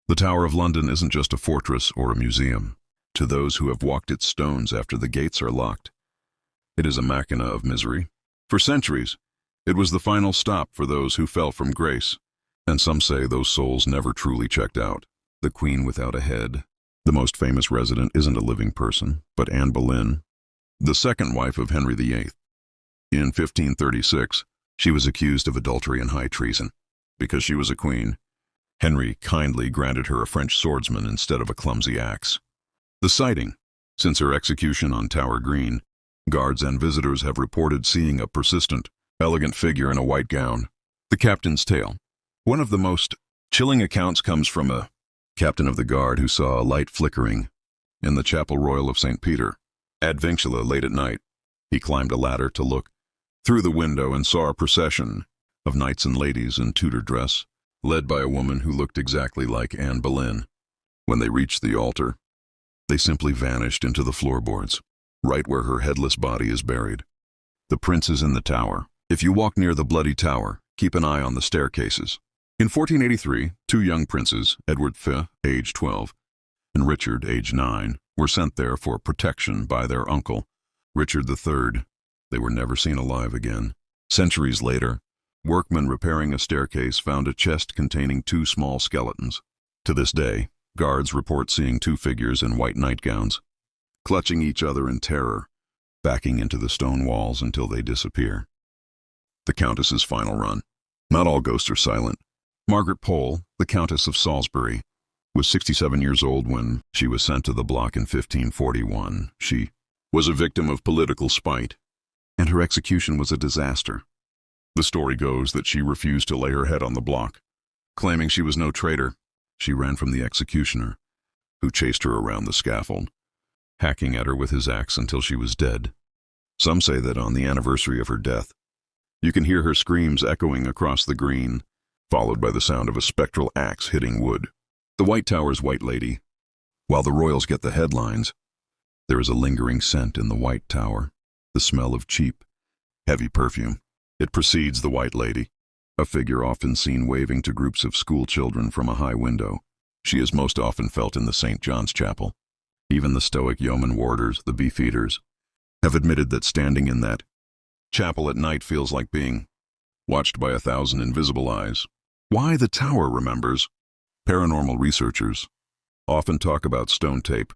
The Tower of London isn't just a fortress or a museum. To those who have walked its stones after the gates are locked, it is a machina of misery. For centuries, it was the final stop for those who fell from grace, and some say those souls never truly checked out. The Queen without a head. The most famous resident isn't a living person, but Anne Boleyn, the second wife of Henry VIII. In 1536, she was accused of adultery and high treason. Because she was a queen, Henry kindly granted her a French swordsman instead of a clumsy axe. The sighting. Since her execution on Tower Green, guards and visitors have reported seeing a persistent, elegant figure in a white gown. The captain's tale. One of the most chilling accounts comes from a captain of the guard who saw a light flickering in the Chapel Royal of St. Peter. Ad Vincula late at night. He climbed a ladder to look through the window and saw a procession of knights and ladies in Tudor dress, led by a woman who looked exactly like Anne Boleyn. When they reached the altar, they simply vanished into the floorboards, right where her headless body is buried. The prince is in the tower. If you walk near the bloody tower, keep an eye on the staircases. In 1483, two young princes, Edward V, age 12, and Richard, age 9, were sent there for protection by their uncle, Richard III. They were never seen alive again. Centuries later, workmen repairing a staircase found a chest containing two small skeletons. To this day, guards report seeing two figures in white nightgowns, clutching each other in terror, backing into the stone walls until they disappear. The Countess's final run. Not all ghosts are silent. Margaret Pole, the Countess of Salisbury, was 67 years old when she was sent to the block in 1541. She was a victim of political spite, and her execution was a disaster. The story goes that she refused to lay her head on the block. Claiming she was no traitor, she ran from the executioner, who chased her around the scaffold, hacking at her with his axe until she was dead. Some say that on the anniversary of her death, you can hear her screams echoing across the green, followed by the sound of a spectral axe hitting wood. The White Tower's White Lady. While the royals get the headlines, there is a lingering scent in the White Tower, the smell of cheap, heavy perfume. It precedes the White Lady, a figure often seen waving to groups of school children from a high window. She is most often felt in the St. John's Chapel. Even the stoic yeoman warders, the beefeaters, have admitted that standing in that chapel at night feels like being watched by 1,000 invisible eyes. Why the tower remembers? Paranormal researchers often talk about stone tape,